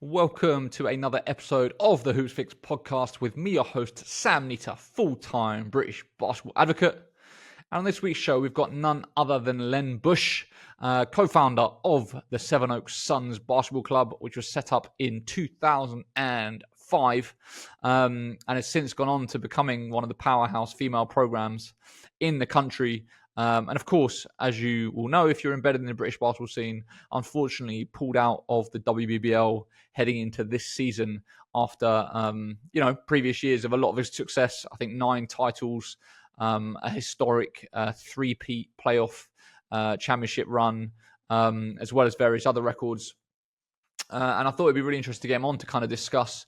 Welcome to another episode of the Hoopsfix Podcast with me, your host, Sam Nita, full-time British basketball advocate. And on this week's show, we've got none other than Len Busch, co-founder of the Sevenoaks Suns Basketball Club, which was set up in 2005 and has since gone on to becoming one of the powerhouse female programs in the country. And of course, as you will know, if you're embedded in the British basketball scene, unfortunately pulled out of the WBBL heading into this season after, previous years of a lot of his success. I think 9 titles, a historic three-peat playoff championship run, as well as various other records. And I thought it'd be really interesting to get him on to kind of discuss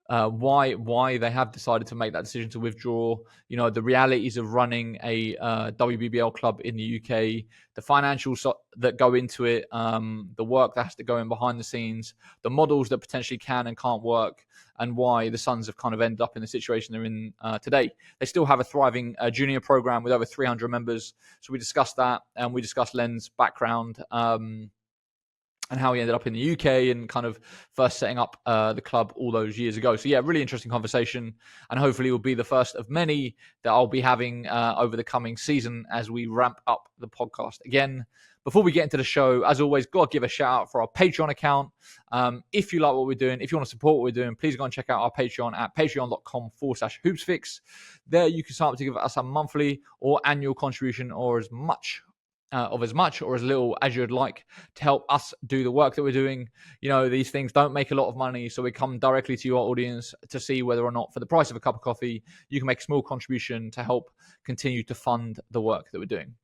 why they have decided to make that decision to withdraw, the realities of running a WBBL club in the UK, the financials that go into it, the work that has to go in behind the scenes, the models that potentially can and can't work, and why the Suns have kind of ended up in the situation they're in today. They still have a thriving junior program with over 300 members. So we discussed that, and we discussed Len's background, and how he ended up in the UK and kind of first setting up the club all those years ago. So yeah, really interesting conversation, and hopefully it will be the first of many that I'll be having over the coming season as we ramp up the podcast again. Before we get into the show, as always, got to give a shout out for our Patreon account. If you like what we're doing, if you want to support what we're doing, please go and check out our Patreon at patreon.com/hoopsfix. There you can sign up to give us a monthly or annual contribution, or as much or as little as you'd like, to help us do the work that we're doing. These things don't make a lot of money, so we come directly to your audience to see whether or not, for the price of a cup of coffee, you can make a small contribution to help continue to fund the work that we're doing.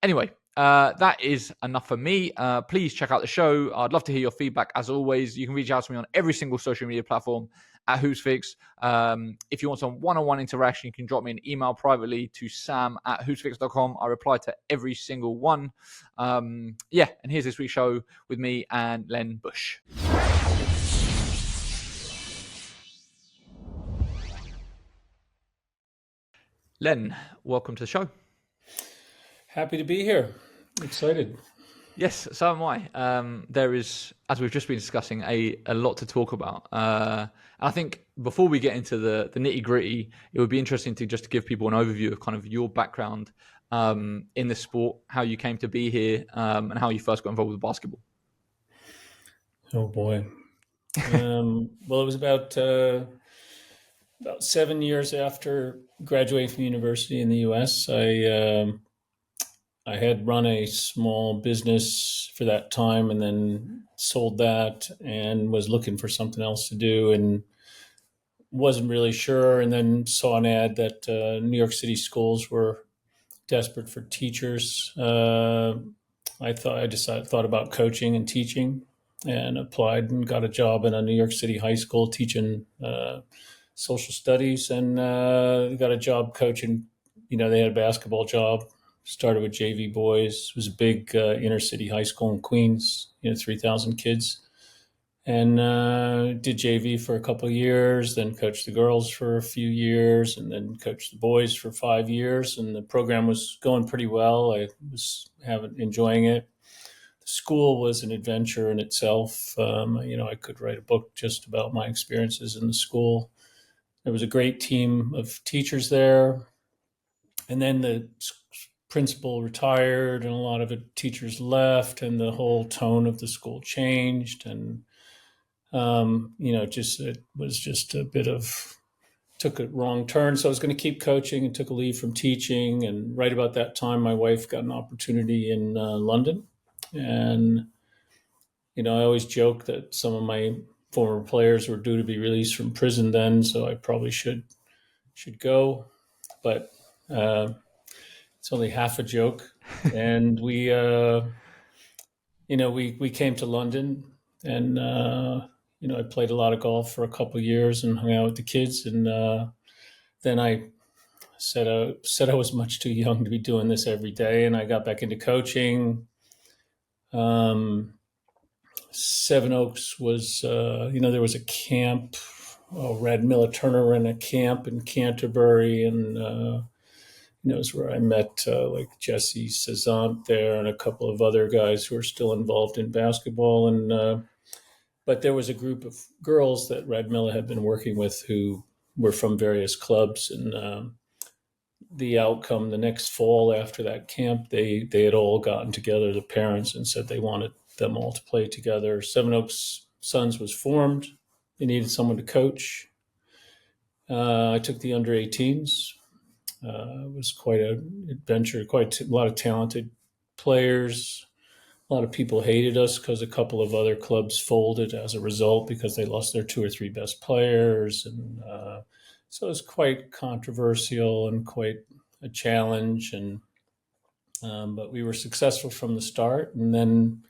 Anyway, that is enough for me. Please check out the show. I'd love to hear your feedback. As always, you can reach out to me on every single social media platform at Hoopsfix. If you want some one-on-one interaction, you can drop me an email privately to sam@hoopsfix.com. I reply to every single one. And here's this week's show with me and Len Busch. Len, welcome to the show. Happy to be here. Excited. Yes, so am I. There is, as we've just been discussing, a lot to talk about. I think before we get into the nitty gritty, it would be interesting to just give people an overview of kind of your background in the sport, how you came to be here, and how you first got involved with basketball. Oh boy. Well, it was about 7 years after graduating from university in the US. I had run a small business for that time and then sold that and was looking for something else to do and wasn't really sure, and then saw an ad that New York City schools were desperate for teachers. I thought about coaching and teaching, and applied and got a job in a New York City high school teaching social studies, and got a job coaching. They had a basketball job. Started with JV boys. It was a big inner city high school in Queens, 3,000 kids. And did JV for a couple of years, then coached the girls for a few years, and then coached the boys for 5 years. And the program was going pretty well. I was enjoying it. The school was an adventure in itself. I could write a book just about my experiences in the school. There was a great team of teachers there. And then the principal retired, and a lot of the teachers left, and the whole tone of the school changed. And, it was just a bit of, took a wrong turn. So I was going to keep coaching and took a leave from teaching. And right about that time, my wife got an opportunity in London. And, I always joke that some of my former players were due to be released from prison then, so I probably should go. But, it's only half a joke. And we came to London, and, I played a lot of golf for a couple of years and hung out with the kids. And then I said I was much too young to be doing this every day. And I got back into coaching. Sevenoaks was, there was a camp. Red Miller Turner ran a camp in Canterbury, and it was where I met like Jesse Cezanne there and a couple of other guys who are still involved in basketball. And But there was a group of girls that Red Miller had been working with who were from various clubs, and the outcome the next fall after that camp, they had all gotten together, the parents, and said they wanted them all to play together. Sevenoaks Suns was formed. They needed someone to coach. I took the under 18s. It was quite an adventure, a lot of talented players. A lot of people hated us because a couple of other clubs folded as a result because they lost their 2 or 3 best players. And so it was quite controversial and quite a challenge. And but we were successful from the start. And then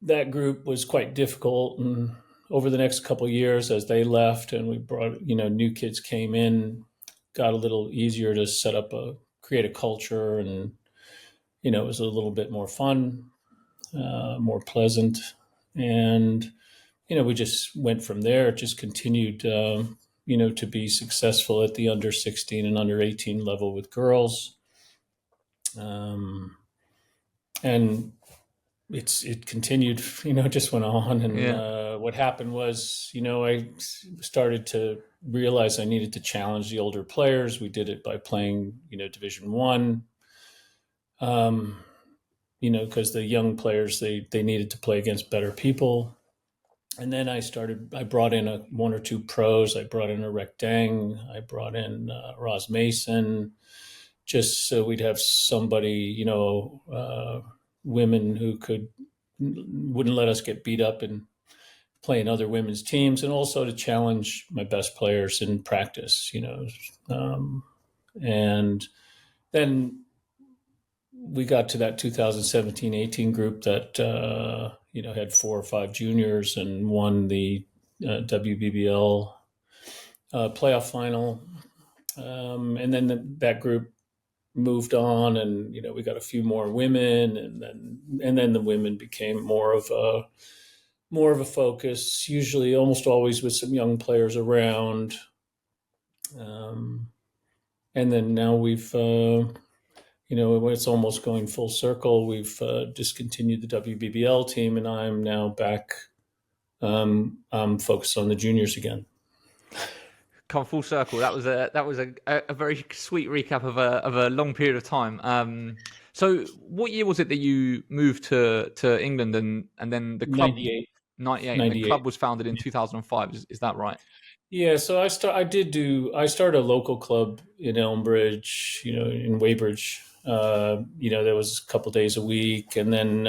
that group was quite difficult. And over the next couple of years, as they left and we brought, new kids came in, got a little easier to create a culture, and it was a little bit more fun, more pleasant, and we just went from there. It just continued, to be successful at the under 16 and under 18 level with girls, and it continued, just went on. And what happened was, I started to realize I needed to challenge the older players. We did it by playing, Division One, because the young players, they needed to play against better people. And then I brought in one or two pros. I brought in a Rec Dang. I brought in Roz Mason, just so we'd have somebody, women who wouldn't let us get beat up and play in other women's teams, and also to challenge my best players in practice, and then we got to that 2017-18 group that, had 4 or 5 juniors and won the WBBL playoff final. And then that group moved on, and we got a few more women, and then the women became more of a focus, usually almost always with some young players around. And then now we've it's almost going full circle. We've discontinued the WBBL team, and I'm now back. I'm focused on the juniors again. Come full circle. That was a very sweet recap of a long period of time. So, what year was it that you moved to England, and then the club? 98. 98. The club was founded in 2005. Is that right? Yeah. So I started a local club in Elmbridge, in Weybridge. There was a couple days a week, and then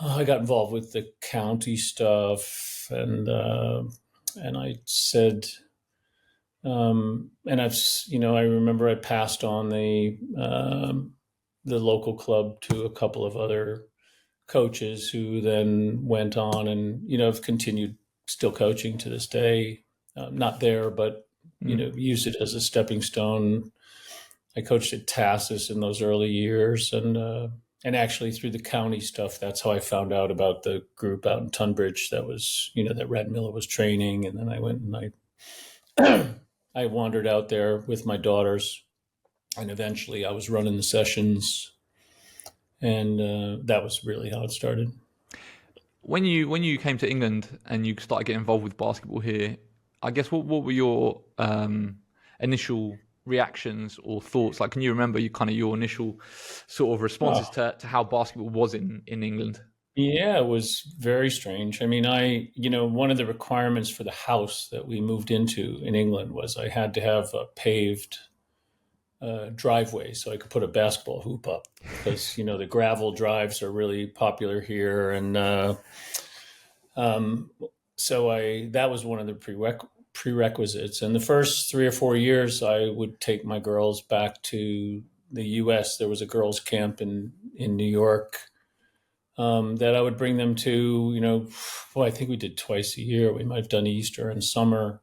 I got involved with the county stuff, and I said, and I remember I passed on the local club to a couple of other coaches who then went on and have continued still coaching to this day. Not there, but used it as a stepping stone. I coached at Tassus in those early years, and actually through the county stuff, that's how I found out about the group out in Tunbridge that was, that Red Miller was training. And then I went and I wandered out there with my daughters, and eventually I was running the sessions, and that was really how it started. When you came to England and you started getting involved with basketball here, I guess what were your initial reactions or thoughts? Like, can you remember your initial sort of responses to how basketball was in England? Yeah, it was very strange. I mean, one of the requirements for the house that we moved into in England was I had to have a paved driveway so I could put a basketball hoop up, because, the gravel drives are really popular here. And so that was one of the prerequisites. And the first 3 or 4 years, I would take my girls back to the U.S. There was a girls' camp in New York that I would bring them to. I think we did twice a year. We might have done Easter and summer,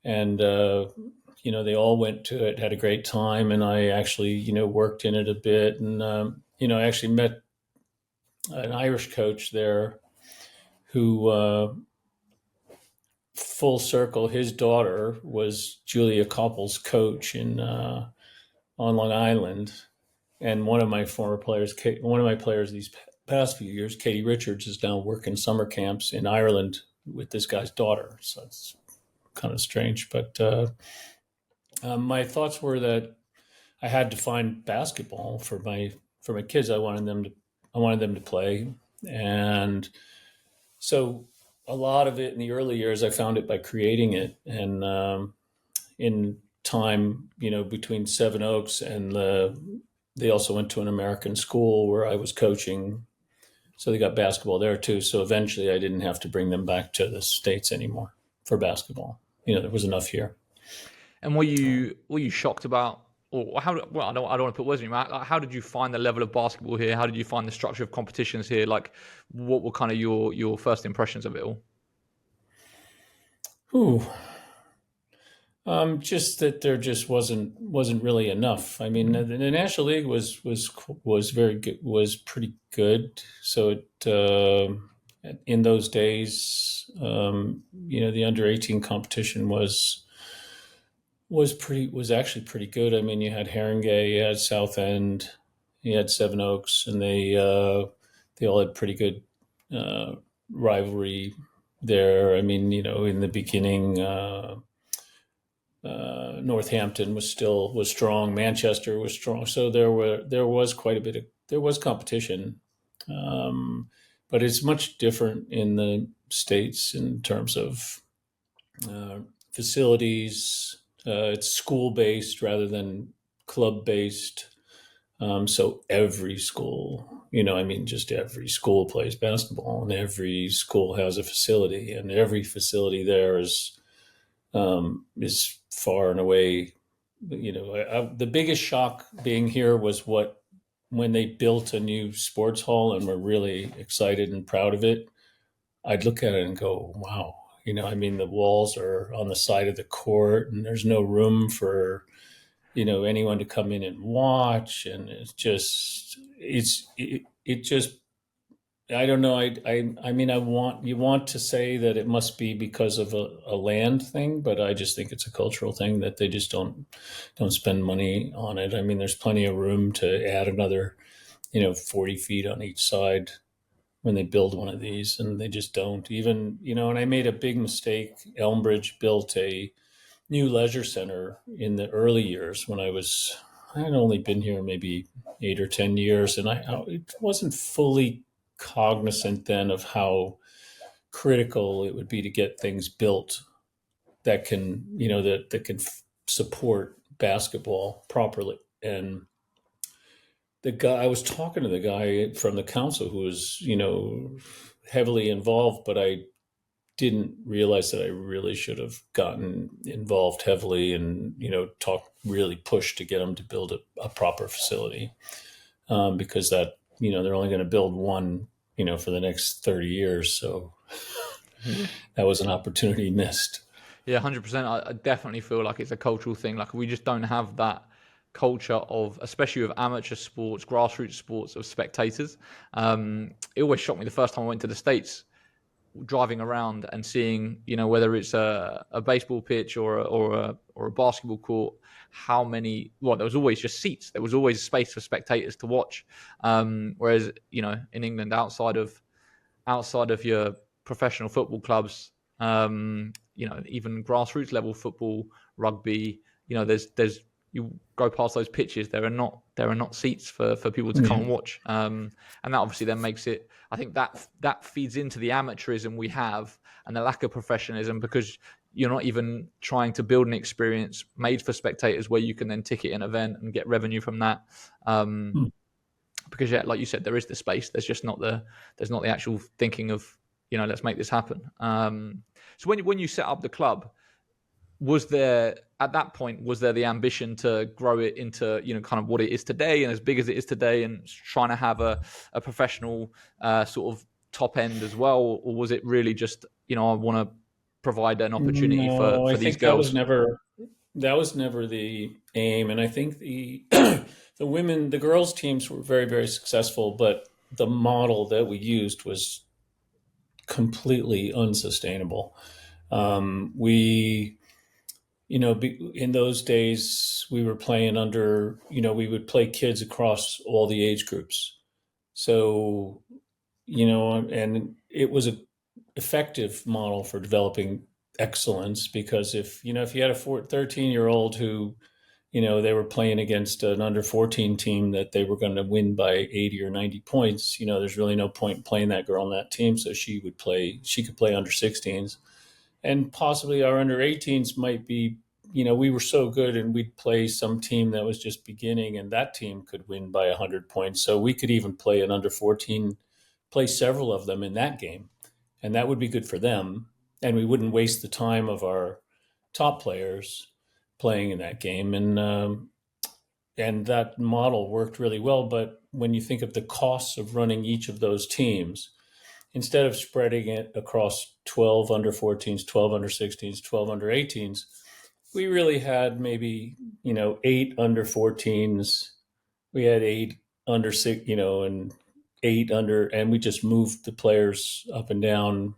and they all went to it, had a great time, and I actually worked in it a bit, and I actually met an Irish coach there who. Full circle, his daughter was Julia Koppel's coach on Long Island, and one of my players these past few years, Katie Richards is now working summer camps in Ireland with this guy's daughter. So it's kind of strange. But my thoughts were that I had to find basketball for my kids. I wanted them to play, and so a lot of it in the early years, I found it by creating it, and in time, between Sevenoaks and they also went to an American school where I was coaching. So they got basketball there too. So eventually I didn't have to bring them back to the States anymore for basketball. There was enough here. And were you shocked about, or how? Well, I don't want to put words in your mouth. Like, how did you find the level of basketball here? How did you find the structure of competitions here? Like, what were kind of your first impressions of it all? Ooh, just that there just wasn't really enough. I mean, the National League was very good, was pretty good. So in those days, the under-18 competition was actually pretty good. I mean, you had Haringey, you had Southend, you had Sevenoaks, and they all had pretty good rivalry there. I mean, in the beginning. Northampton was strong. Manchester was strong. So there was quite a bit of there was competition, but it's much different in the States in terms of facilities. It's school based rather than club based. So every school, just every school plays basketball, and every school has a facility, and every facility there is far and away, the biggest shock being here was when they built a new sports hall and were really excited and proud of it. I'd look at it and go, wow, the walls are on the side of the court and there's no room for, anyone to come in and watch. And it just I don't know. I mean, you want to say that it must be because of a land thing, but I just think it's a cultural thing that they just don't spend money on it. I mean, there's plenty of room to add another, 40 feet on each side when they build one of these, and they just don't even, and I made a big mistake. Elmbridge built a new leisure center in the early years when I had only been here maybe 8 or 10 years, and it wasn't fully cognizant then of how critical it would be to get things built that can, that can support basketball properly. And I was talking to the guy from the council who was, heavily involved, but I didn't realize that I really should have gotten involved heavily and, really pushed to get them to build a proper facility. Because that, they're only going to build one, for the next 30 years. So that was an opportunity missed. Yeah, 100%. I definitely feel like it's a cultural thing. Like, we just don't have that culture of, especially with amateur sports, grassroots sports, of spectators. It always shocked me the first time I went to the States, driving around and seeing, whether it's a baseball pitch or a basketball court, how many, well, there was always just seats. There was always space for spectators to watch. Whereas, in England, outside of your professional football clubs, even grassroots level football, rugby, there's you go past those pitches, there are not seats for people to come and watch. And that obviously then makes it, I think that feeds into the amateurism we have and the lack of professionalism, because you're not even trying to build an experience made for spectators where you can then ticket an event and get revenue from that. Because like you said, there is the space. There's just not the actual thinking of, let's make this happen. So when you set up the club, was there the ambition to grow it into, kind of what it is today and as big as it is today, and trying to have a professional sort of top end as well? Or was it really just, I want to provide an opportunity for these girls? That was never the aim. And I think the the girls teams were very, very successful, but the model that we used was completely unsustainable. In those days we were playing under, we would play kids across all the age groups. So, and it was a effective model for developing excellence, because if you had a 13-year-old who, they were playing against an under 14 team that they were going to win by 80 or 90 points, there's really no point in playing that girl on that team. So she could play under 16s, and possibly our under 18s might be, we were so good and we'd play some team that was just beginning and that team could win by 100 points. So we could even play an under 14, play several of them in that game. And that would be good for them. And we wouldn't waste the time of our top players playing in that game. And that model worked really well. But when you think of the costs of running each of those teams, instead of spreading it across 12 under 14s, 12 under 16s, 12 under 18s, we really had maybe, 8 under 14s. We had 8 under 6, and 8 under, and we just moved the players up and down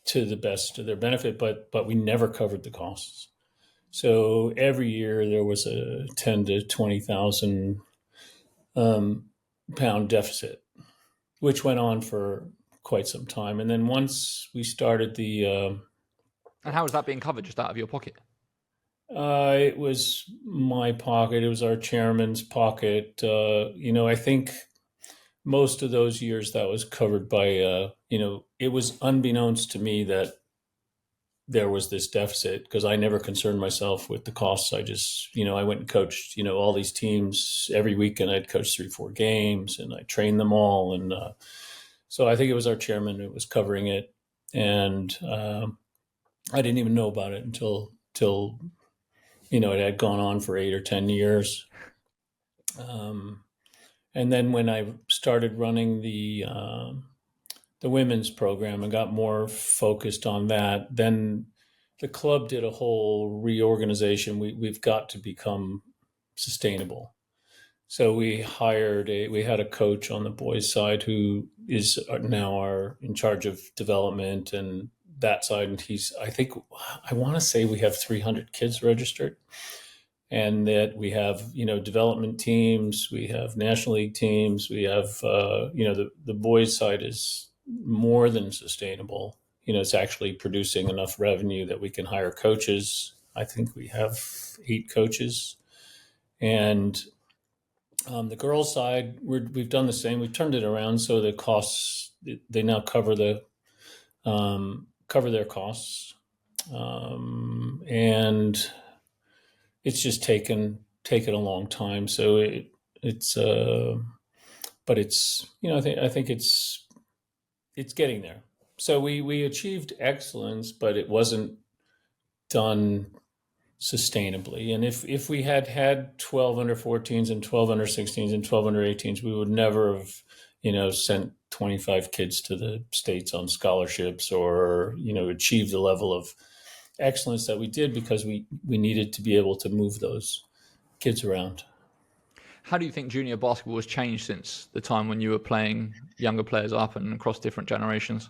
to the best of their benefit, but we never covered the costs. So every year there was a 10 to 20,000 pound deficit, which went on for quite some time. And then once we started the And how was that being covered, just out of your pocket? it was my pocket. It was our chairman's pocket. I think most of those years that was covered by, it was unbeknownst to me that there was this deficit, because I never concerned myself with the costs. I just, I went and coached, all these teams every weekend. I'd coach 3-4 games and I trained them all. And so I think it was our chairman who was covering it. And I didn't even know about it until it had gone on for 8 or 10 years. And then when I started running the women's program and got more focused on that, then the club did a whole reorganization. We've got to become sustainable. So we had a coach on the boys' side who is now in charge of development and that side. And I want to say we have 300 kids registered, and that we have, development teams, we have National League teams, we have, the boys' side is more than sustainable. It's actually producing enough revenue that we can hire coaches. I think we have 8 coaches. And the girls' side, we've done the same. We've turned it around so the costs, they now cover their costs. And it's just taken a long time. So but it's, I think it's getting there. So we achieved excellence, but it wasn't done sustainably. And if we had 12 under 14s and 12 under 16s and 12 under 18s, we would never have, sent 25 kids to the States on scholarships or, achieved the level of excellence that we did, because we needed to be able to move those kids around. How do you think junior basketball has changed since the time when you were playing younger players up and across different generations?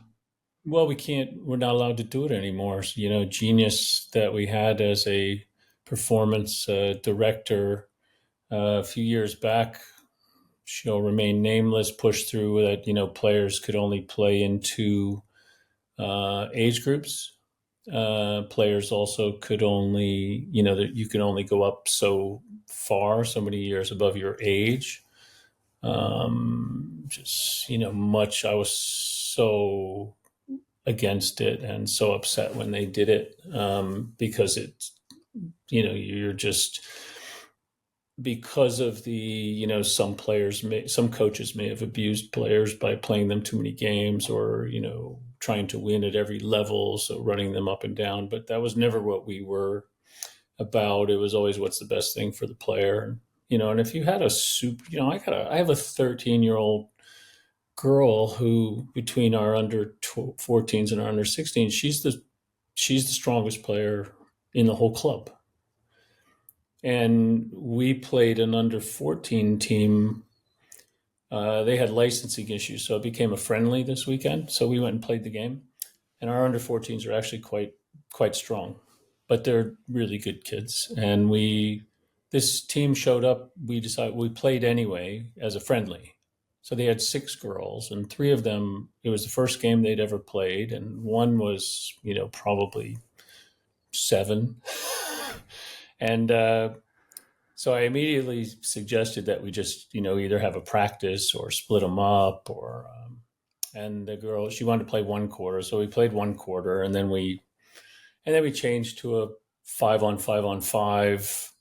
Well, we're not allowed to do it anymore. Genius that we had as a performance director a few years back, she'll remain nameless, pushed through that, players could only play in 2 age groups. Players also could only, that you can only go up so far, so many years above your age. I was so against it and so upset when they did it, because it's, you're just, because of the, some coaches may have abused players by playing them too many games, or, trying to win at every level, so running them up and down. But that was never what we were about. It was always what's the best thing for the player. And if you had I have a 13-year-old girl who, between our under 14s and our under 16s, she's the strongest player in the whole club. And we played an under 14 team. They had licensing issues, so it became a friendly this weekend. So we went and played the game, and our under 14s are actually quite strong, but they're really good kids. And this team showed up. We decided we played anyway as a friendly, So they had 6 girls, and 3 of them, it was the first game they'd ever played, and one was, probably 7. And so I immediately suggested that we just, either have a practice or split them up, and the girl, she wanted to play 1 quarter, so we played 1 quarter, and then we changed to a 5-on-5-on-5.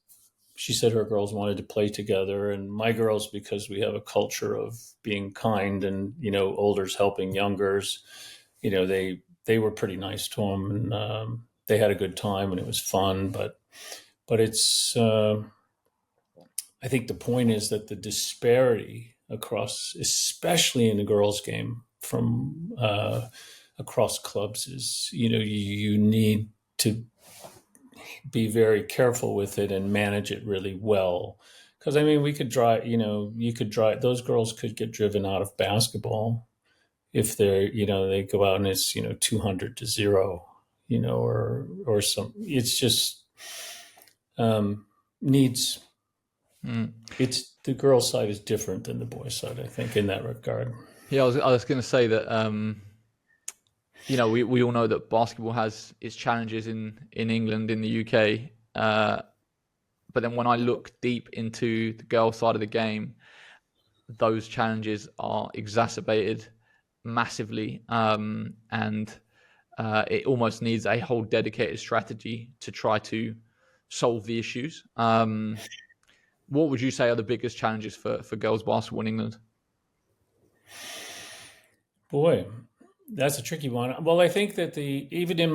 She said her girls wanted to play together, and my girls, because we have a culture of being kind and olders helping youngers, they were pretty nice to them, and they had a good time, and it was fun. But it's I think the point is that the disparity across, especially in the girls' game, from across clubs is, you need to be very careful with it and manage it really well. Because we could drive, those girls could get driven out of basketball if they're, they go out and it's, 200-0, or some, it's just needs. It's the girls' side is different than the boys' side, I think, in that regard. Yeah, I was going to say that. We all know that basketball has its challenges in England, in the UK. But then when I look deep into the girls' side of the game, those challenges are exacerbated massively, and it almost needs a whole dedicated strategy to try to solve the issues. What would you say are the biggest challenges for girls basketball in England? Boy, that's a tricky one. Well, I think that even in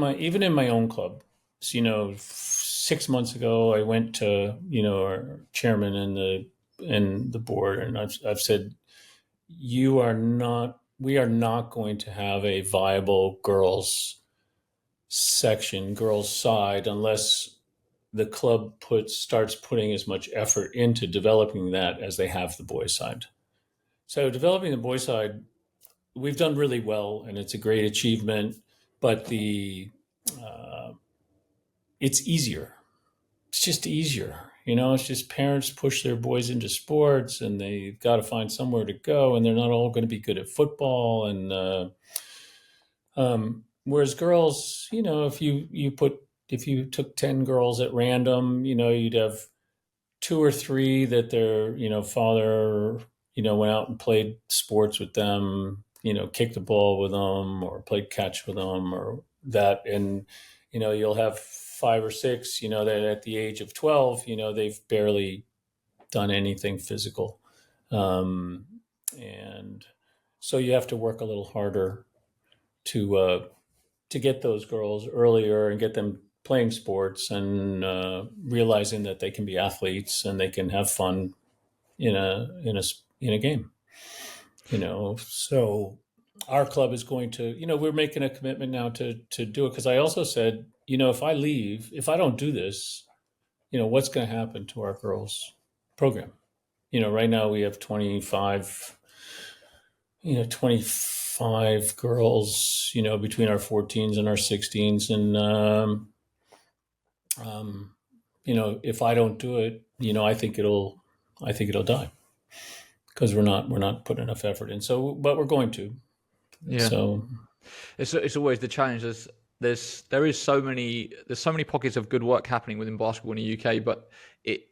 my own club, 6 months ago, I went to our chairman and the board, and I've said, we are not going to have a viable girls section, girls side, unless the club starts putting as much effort into developing that as they have the boys side. So developing the boys side, we've done really well, and it's a great achievement. But it's easier. It's just easier. It's just parents push their boys into sports, and they've got to find somewhere to go, and they're not all going to be good at football. And whereas girls, if you took 10 girls at random, you'd have 2 or 3 that their, father, went out and played sports with them, kicked the ball with them or played catch with them or that. And, you'll have 5 or 6, that at the age of 12, they've barely done anything physical. And so you have to work a little harder to get those girls earlier and get them playing sports and realizing that they can be athletes and they can have fun in a game. So our club is going to, we're making a commitment now to do it, because I also said, if I don't do this, what's going to happen to our girls program? Right now we have 25 girls, between our 14s and our 16s. And, if I don't do it, I think it'll die, because we're not putting enough effort in. So, but we're going to. Yeah. So it's always the challenge. There's so many pockets of good work happening within basketball in the UK, but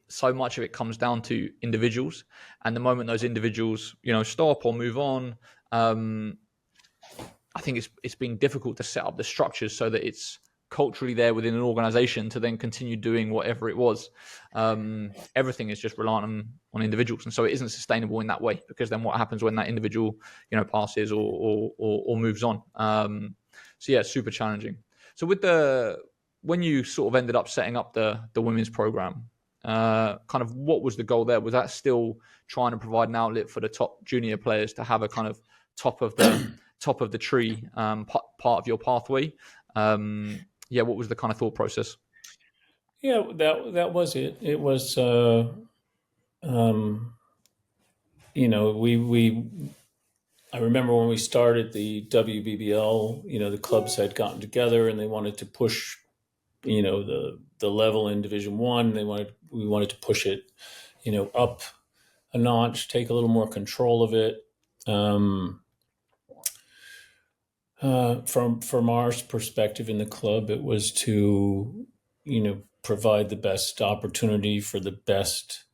so much of it comes down to individuals. And the moment those individuals, stop or move on, I think it's been difficult to set up the structures so that it's culturally there within an organization to then continue doing whatever it was. Everything is just reliant on individuals, and so it isn't sustainable in that way, because then what happens when that individual passes or moves on? So yeah, it's super challenging. So when you sort of ended up setting up the women's program, kind of what was the goal there? Was that still trying to provide an outlet for the top junior players to have a kind of top of the tree part of your pathway? What was the kind of thought process? Yeah, that was it. It was, I remember when we started the WBBL, the clubs had gotten together and they wanted to push, the level in Division One. We wanted to push it, up a notch, take a little more control of it. Um, from our perspective in the club, it was to, provide the best opportunity for the best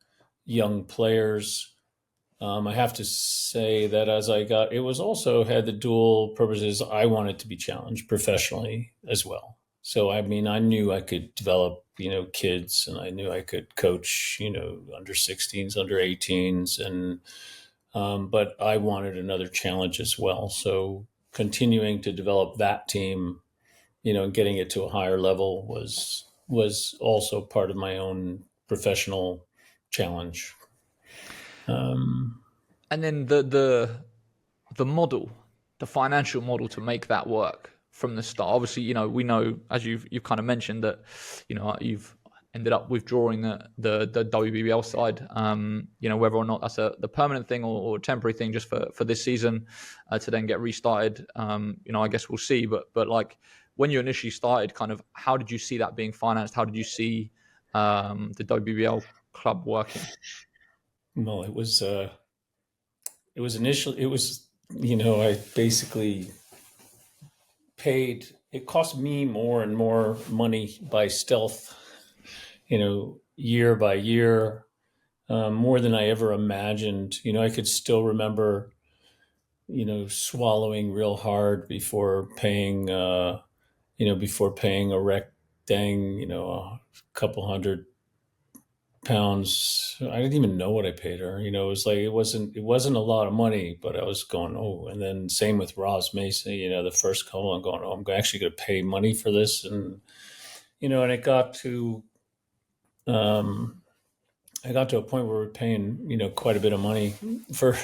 young players. I have to say that it was also had the dual purposes. I wanted to be challenged professionally as well. So, I mean, I knew I could develop, kids, and I knew I could coach, under 16s, under 18s. But I wanted another challenge as well. So continuing to develop that team, and getting it to a higher level was also part of my own professional challenge. And then the model, the financial model to make that work from the start. Obviously, we know, as you've kind of mentioned, that you've ended up withdrawing the WBBL side. Whether or not that's the permanent thing or temporary thing just for this season to then get restarted. I guess we'll see. But like when you initially started, kind of how did you see that being financed? How did you see the WBBL club working? Well, I basically paid, it cost me more and more money by stealth, year by year, more than I ever imagined. I could still remember, swallowing real hard before paying a rec dang, a couple £100. I didn't even know what I paid her. It was like it wasn't a lot of money, but I was going, oh. And then same with Roz Mason. The first couple, I'm going, oh, I'm actually going to pay money for this, and and it got to I got to a point where we're paying quite a bit of money for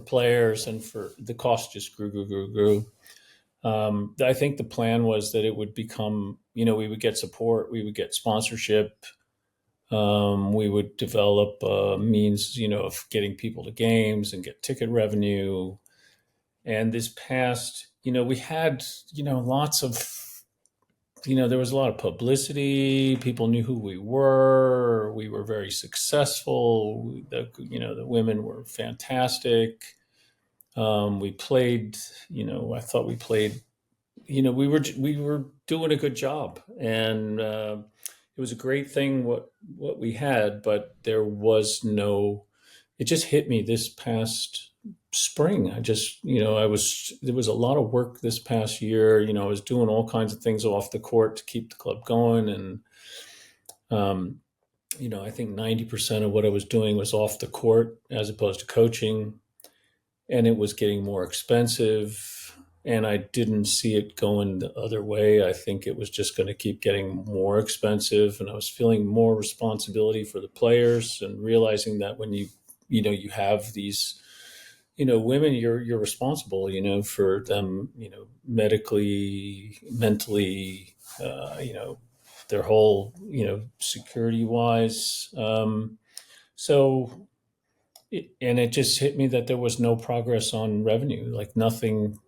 players, and for the cost just grew. I think the plan was that it would become, we would get support, we would get sponsorship. We would develop means, of getting people to games and get ticket revenue. And this past, we had, lots of, there was a lot of publicity. People knew who we were. We were very successful. The women were fantastic. We played, I thought we played, we were doing a good job. And, it was a great thing what we had, but there was no. It just hit me this past spring. There was a lot of work this past year. I was doing all kinds of things off the court to keep the club going, and I think 90% of what I was doing was off the court as opposed to coaching, and it was getting more expensive. And I didn't see it going the other way. I think it was just going to keep getting more expensive. And I was feeling more responsibility for the players, and realizing that when you have these, women, you're responsible, for them, medically, mentally, their whole, security wise. It just hit me that there was no progress on revenue, like nothing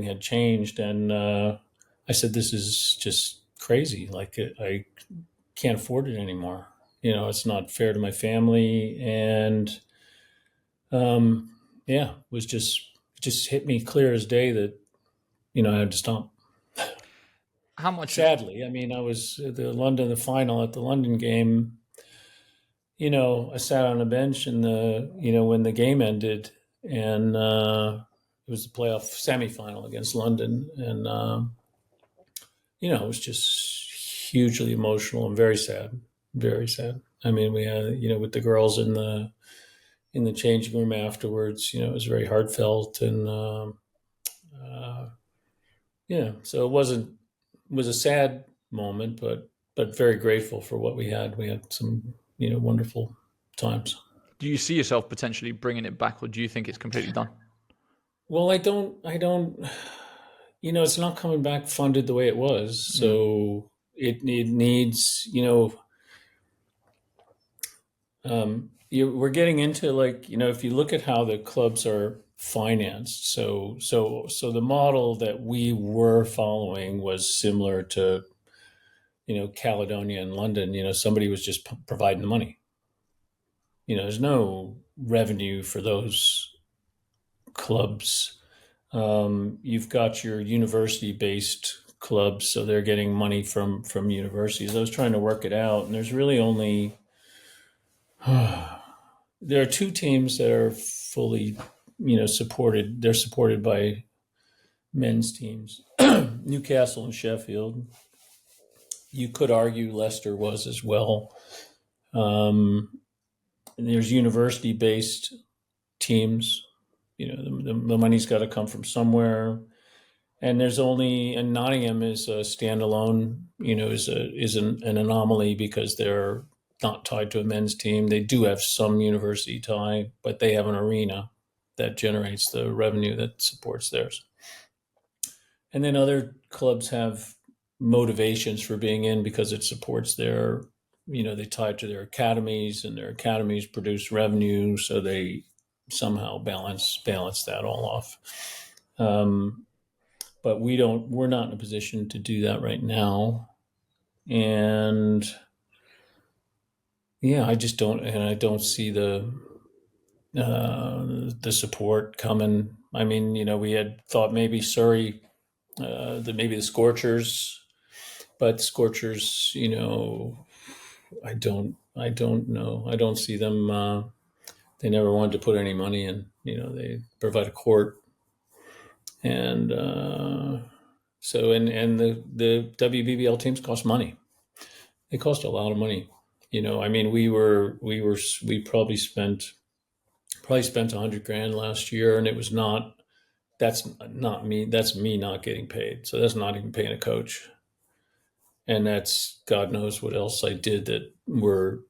had changed. And I said, this is just crazy. Like, I can't afford it anymore. It's not fair to my family. And it just hit me clear as day that, I had to stop. How much? Sadly, I mean, I was at the London game. I sat on a bench when the game ended, and it was the playoff semifinal against London, and it was just hugely emotional and very sad, very sad. I mean, we had with the girls in the changing room afterwards. It was very heartfelt, and so it was a sad moment, but very grateful for what we had. We had some wonderful times. Do you see yourself potentially bringing it back, or do you think it's completely done? Well, I don't, it's not coming back funded the way it was. So it needs, we're getting into, like, if you look at how the clubs are financed. So the model that we were following was similar to, Caledonia and London. Somebody was just providing the money. There's no revenue for those clubs. You've got your university-based clubs, so they're getting money from universities. I was trying to work it out, and there's really only there are two teams that are fully, supported. They're supported by men's teams, Newcastle and Sheffield. You could argue Leicester was as well. And there's university-based teams. The money's got to come from somewhere. And and Nottingham is a standalone, is an anomaly because they're not tied to a men's team. They do have some university tie, but they have an arena that generates the revenue that supports theirs. And then other clubs have motivations for being in because it supports they tie it to their academies, and their academies produce revenue, so they somehow balance that all off. But we're not in a position to do that right now. And yeah, I don't see the support coming. I mean, we had thought maybe Surrey, maybe the Scorchers, but Scorchers, I don't know. I don't see them. They never wanted to put any money in. They provide a court, and so the WBBL teams cost money. They cost a lot of money. I mean, we probably spent $100,000 last year, and it was not. That's not me. That's me not getting paid. So that's not even paying a coach. And that's God knows what else I did that were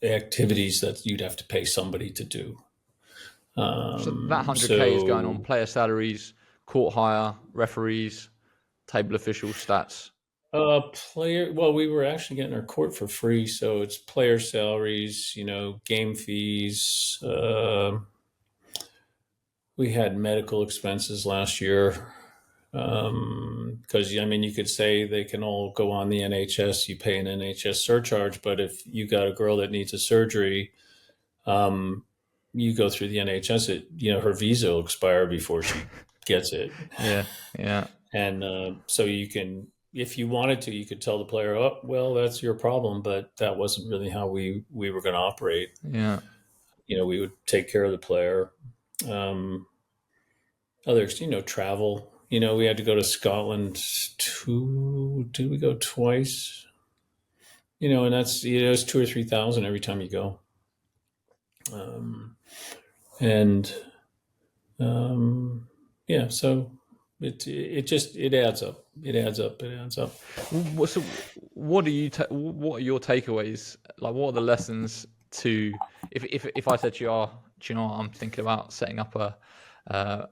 activities that you'd have to pay somebody to do. So that 100K is going on player salaries, court hire, referees, table officials, stats. Well, we were actually getting our court for free, so it's player salaries, game fees. We had medical expenses last year. Because you could say they can all go on the NHS, you pay an NHS surcharge, but if you got a girl that needs a surgery, you go through the NHS, her visa will expire before she gets it. Yeah. And so you can, if you wanted to, you could tell the player, oh, well, that's your problem, but that wasn't really how we were going to operate. Yeah. We would take care of the player. Others, travel. We had to go to Scotland did we go twice? And that's, it's 2,000 or 3,000 every time you go. So it adds up. It adds up. So what are your takeaways? Like, what are the lessons to, if I said to you, I'm thinking about setting up a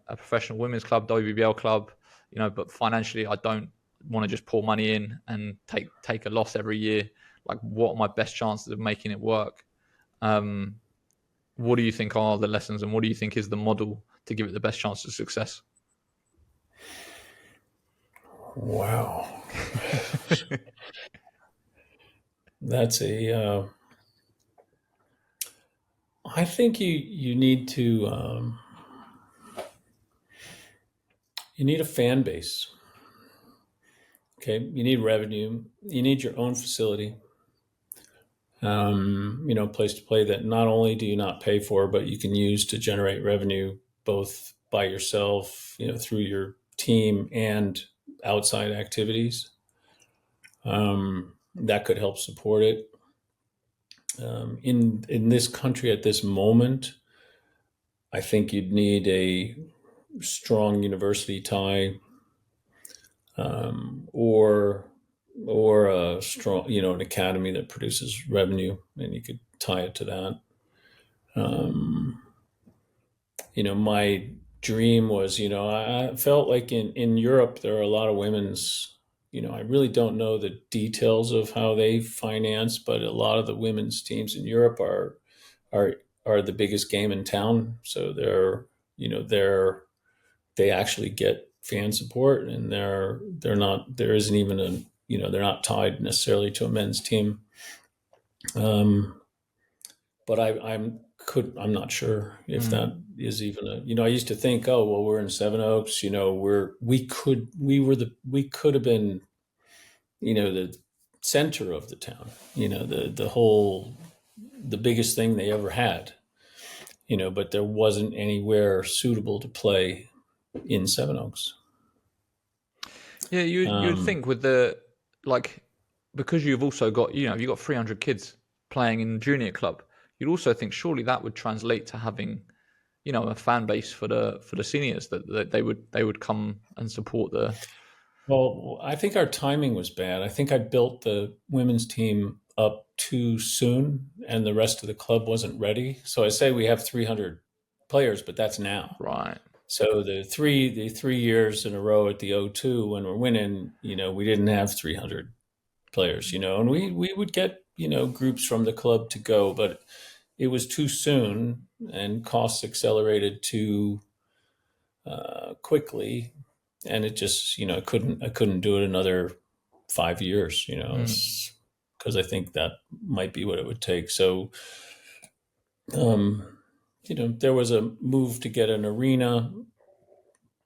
professional women's club, WBBL club, but financially I don't want to just pour money in and take a loss every year. Like, what are my best chances of making it work? What do you think are the lessons, and what do you think is the model to give it the best chance of success? Wow. That's I think you need to, you need a fan base. Okay. You need revenue. You need your own facility. Place to play that not only do you not pay for, but you can use to generate revenue, both by yourself, through your team and outside activities. That could help support it. In this country at this moment, I think you'd need a strong university tie, or a strong, an academy that produces revenue, and you could tie it to that. My dream was, I felt like in Europe, there are a lot of women's, I really don't know the details of how they finance, but a lot of the women's teams in Europe are the biggest game in town. So they actually get fan support, and they're not tied necessarily to a men's team. But I'm I'm not sure if that is even I used to think, oh, well, we're in Sevenoaks, we could have been, the center of the town, the biggest thing they ever had, but there wasn't anywhere suitable to play in Sevenoaks. Yeah, you'd think with because you've also got you've got 300 kids playing in the junior club, you'd also think surely that would translate to having a fan base for the seniors that they would come and support the. Well, I think our timing was bad. I think I built the women's team up too soon, and the rest of the club wasn't ready. So I say we have 300 players, but that's now. Right. So the 3 years in a row at the O2 when we're winning, we didn't have 300 players, and we would get, groups from the club to go, but it was too soon and costs accelerated too quickly. And it just, I couldn't do it another 5 years, because I think that might be what it would take. So, there was a move to get an arena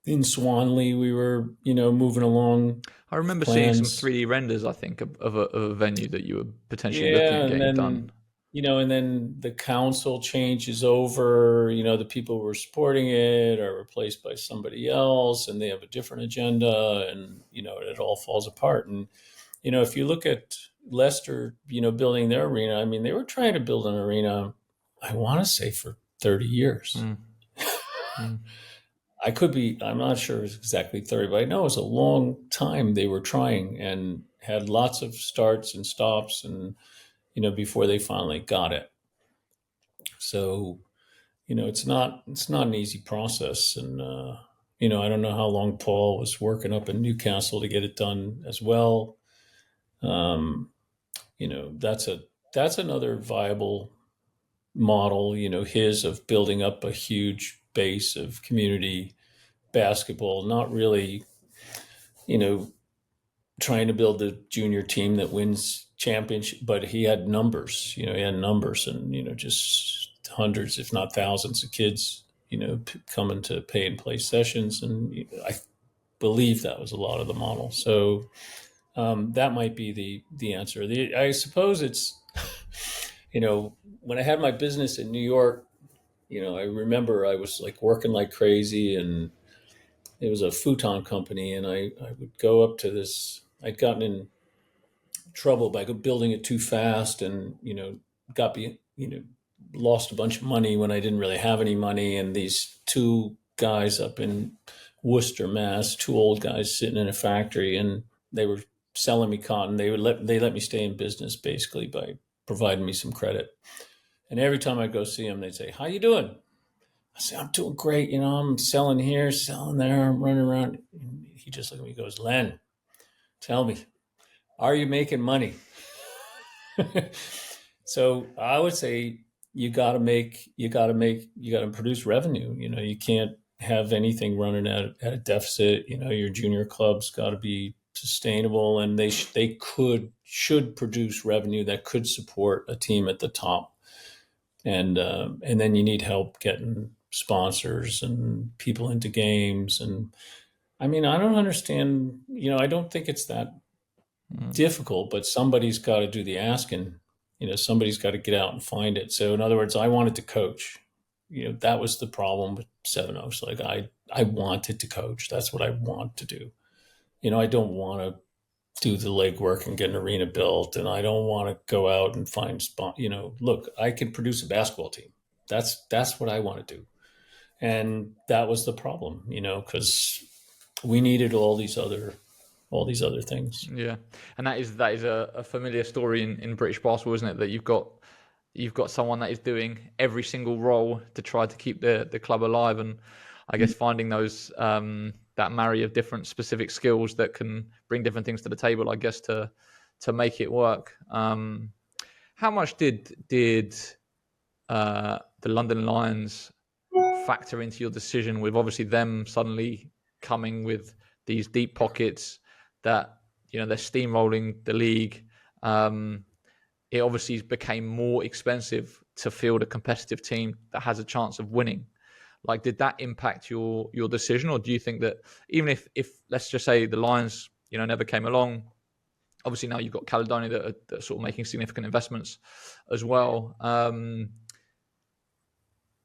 in Swanley. We were, moving along. I remember seeing some 3D renders, I think, of a venue that you were potentially looking at getting done. And then the council changes over, the people who were supporting it are replaced by somebody else and they have a different agenda and, it all falls apart. And, if you look at Leicester, building their arena, I mean, they were trying to build an arena, I want to say for 30 years. I'm not sure it's exactly 30, but I know it was a long time they were trying and had lots of starts and stops and, before they finally got it. So, it's not an easy process. And, I don't know how long Paul was working up in Newcastle to get it done as well. That's another viable model, his of building up a huge base of community basketball, not really, trying to build the junior team that wins championship, but he had numbers, and, just hundreds, if not thousands of kids, coming to pay and play sessions. And I believe that was a lot of the model. So that might be the answer. I suppose it's, when I had my business in New York, I remember I was like working like crazy and it was a futon company. And I would go up to this, I'd gotten in trouble by building it too fast and, lost a bunch of money when I didn't really have any money. And these two guys up in Worcester, Mass, two old guys sitting in a factory, and they were selling me cotton. They let me stay in business basically by providing me some credit. And every time I go see them, they'd say, "How you doing?" I say, "I'm doing great. I'm selling here, selling there. I'm running around." And he just looked at me and goes, "Len, tell me, are you making money?" So I would say you got to produce revenue. You can't have anything running at a deficit. Your junior club's got to be sustainable, and they should produce revenue that could support a team at the top. And then you need help getting sponsors and people into games. And I mean, I don't understand, I don't think it's that difficult, but somebody's got to do the asking. Somebody's got to get out and find it. So in other words, I wanted to coach. That was the problem with Sevenoaks. Like I wanted to coach. That's what I want to do. I don't want to do the legwork and get an arena built, and I don't want to go out and find spot. Look, I can produce a basketball team. That's what I want to do. And that was the problem, because we needed all these other things. Yeah, and that is a familiar story in British basketball, isn't it? That you've got someone that is doing every single role to try to keep the club alive, and I guess finding those that marry of different specific skills that can bring different things to the table, I guess, to make it work. How much did the London Lions factor into your decision with obviously them suddenly coming with these deep pockets that, they're steamrolling the league? It obviously became more expensive to field a competitive team that has a chance of winning. Like, did that impact your decision, or do you think that even if let's just say the Lions, never came along, obviously now you've got Caledonia that are sort of making significant investments as well.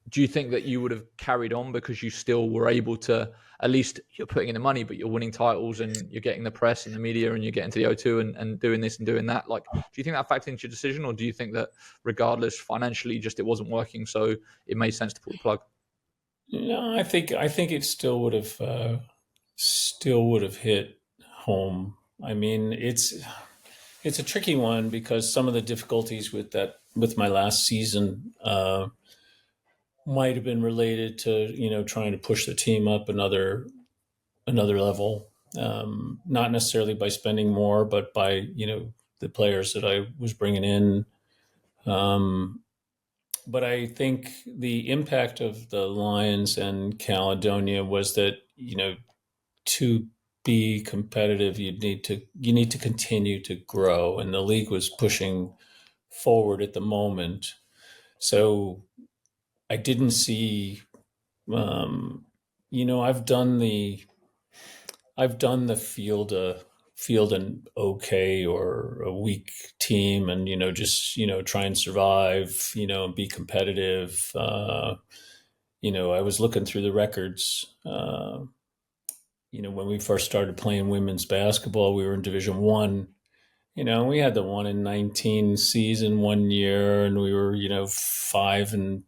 Do you think that you would have carried on because you still were able to, at least you're putting in the money, but you're winning titles and you're getting the press and the media and you're getting to the O2 and doing this and doing that? Like, do you think that factored into your decision, or do you think that regardless financially, just it wasn't working, so it made sense to pull the plug? No, I think it still would have hit home. I mean, it's a tricky one because some of the difficulties with my last season might have been related to trying to push the team up another level, not necessarily by spending more, but by the players that I was bringing in. But I think the impact of the Lions and Caledonia was that to be competitive, you need to continue to grow, and the league was pushing forward at the moment. So I didn't see, I've done the field an okay or a weak team, and just try and survive, and be competitive. I was looking through the records. When we first started playing women's basketball, we were in Division One. We had the 1-19 season one year, and we were 5-13,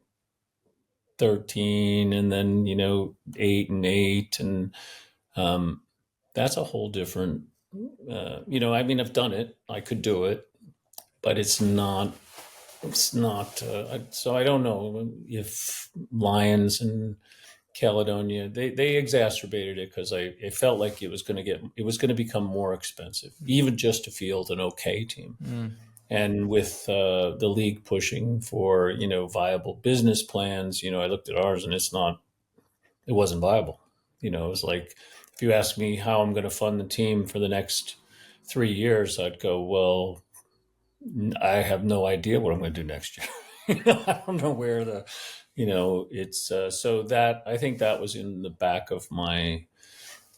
and then 8-8, and that's a whole different. I mean, I've done it. I could do it, but it's not. It's not. So I don't know if Lions and Caledonia they exacerbated it because it felt like it was going to become more expensive, even just to field an okay team. And with the league pushing for viable business plans, I looked at ours and it wasn't viable. It was like, if you ask me how I'm going to fund the team for the next 3 years, I'd go, well, I have no idea what I'm going to do next year. I don't know where it's so that I think that was in the back of my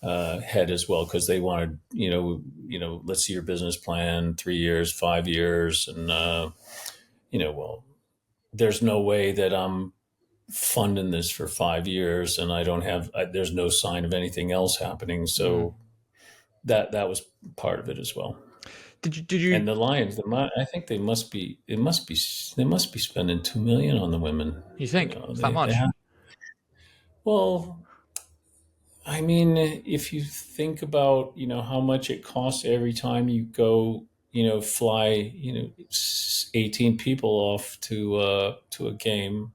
head as well, because they wanted, let's see your business plan, 3 years, 5 years. And, well, there's no way that I'm funding this for 5 years and there's no sign of anything else happening. So that was part of it as well. Did you? And the Lions, I think they must be spending $2 million on the women. You think it's that much? Well, I mean, if you think about how much it costs every time you go, fly 18 people off to a game,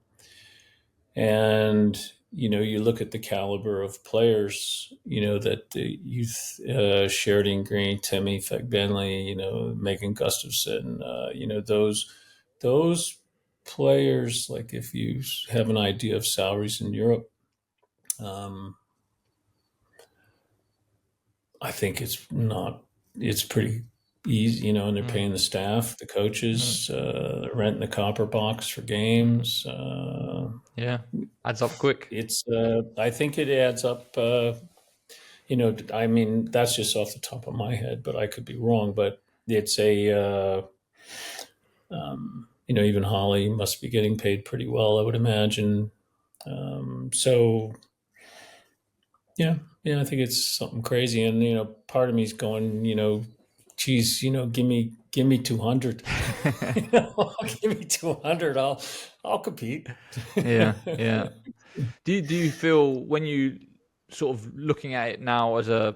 and you look at the caliber of players, that the youth, Sheridan Green, Timmy Fegbenley, Megan Gustafson, those players. Like, if you have an idea of salaries in Europe, I think it's pretty easy, and they're paying the staff, the coaches, renting the copper box for games. Yeah, adds up quick. I think it adds up. I mean, that's just off the top of my head, but I could be wrong. But it's even Holly must be getting paid pretty well, I would imagine. So, yeah, I think it's something crazy, and part of me is going, geez, give me 200. Give me 200. I'll compete. Yeah. Do you feel, when you sort of looking at it now as a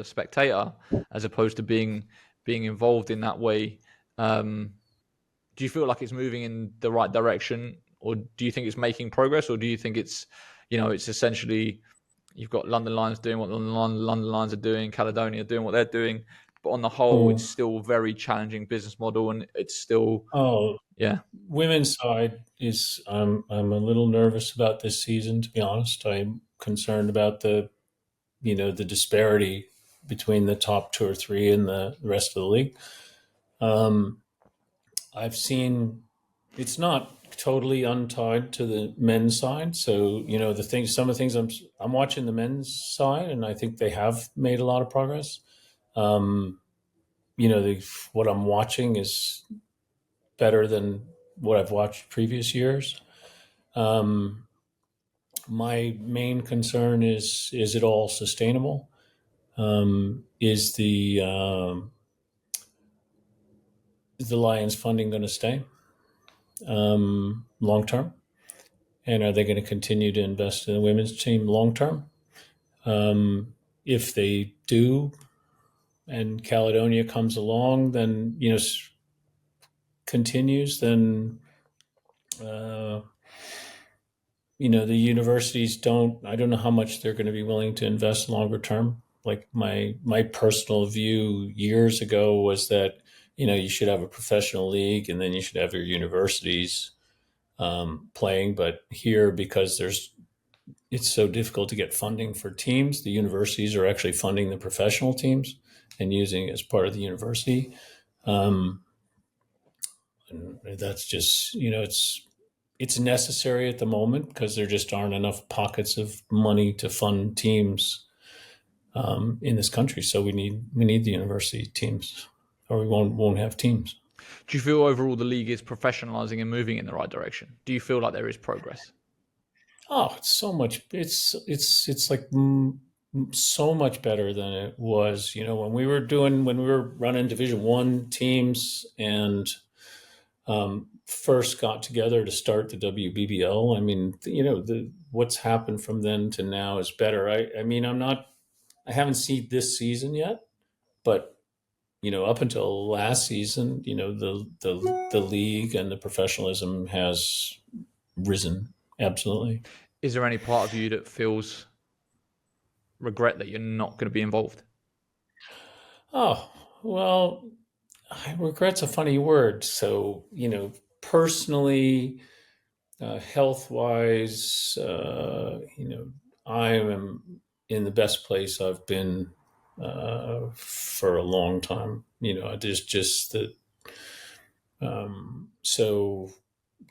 spectator, as opposed to being involved in that way, do you feel like it's moving in the right direction, or do you think it's making progress, or do you think it's it's essentially, you've got London Lions doing what London Lions are doing, Caledonia doing what they're doing, but on the whole, it's still a very challenging business model, and it's still women's side is, I'm a little nervous about this season, to be honest. I'm concerned about the disparity between the top 2 or 3 and the rest of the league. I've seen it's not totally untied to the men's side. So, some of the things I'm watching the men's side, and I think they have made a lot of progress. Um, what I'm watching is better than what I've watched previous years. My main concern is it all sustainable? Is the Lions funding going to stay long term? And are they going to continue to invest in the women's team long term? If they do, and Caledonia comes along, then continues, then uh, the universities don't. I don't know how much they're going to be willing to invest longer term. Like my personal view years ago was that you should have a professional league, and then you should have your universities playing. But here, because it's so difficult to get funding for teams, the universities are actually funding the professional teams and using it as part of the university. Um, and that's just it's necessary at the moment because there just aren't enough pockets of money to fund teams in this country. So we need the university teams, or we won't have teams. Do you feel overall the league is professionalizing and moving in the right direction? Do you feel like there is progress? Oh, it's so much. It's like so much better than it was. When we were running Division One teams and first got together to start the WBBL. I mean, what's happened from then to now is better. I mean, I haven't seen this season yet, but up until last season, the league and the professionalism has risen. Absolutely. Is there any part of you that feels regret that you're not going to be involved? Oh, well, regret's a funny word. So, personally, health wise, I am in the best place I've been for a long time. There's just that. So,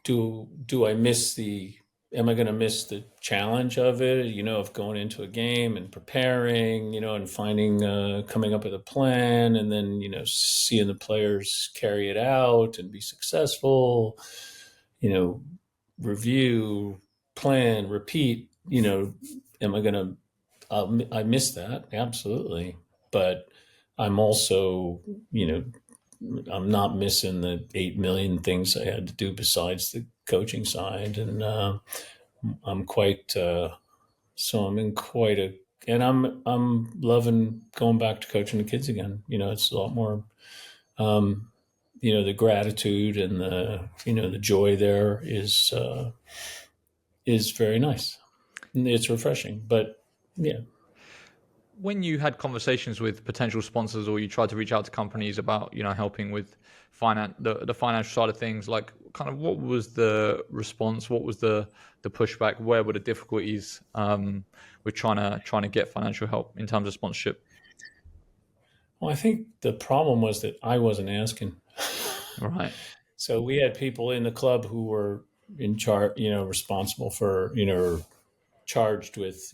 do I miss the? Am I going to miss the challenge of it? Of going into a game and preparing, and finding, coming up with a plan, and then seeing the players carry it out and be successful. Review, plan, repeat. Am I going to? I miss that absolutely, but I'm also, I'm not missing the 8 million things I had to do besides the coaching side, and I'm quite. So I'm in quite a, and I'm loving going back to coaching the kids again. It's a lot more. The gratitude and the joy there is very nice. It's refreshing, but yeah. When you had conversations with potential sponsors, or you tried to reach out to companies about helping with the financial side of things, like kind of what was the response, what was the pushback, where were the difficulties with trying to get financial help in terms of sponsorship? Well, I think the problem was that I wasn't asking. Right. So we had people in the club who were in charge, responsible for, charged with,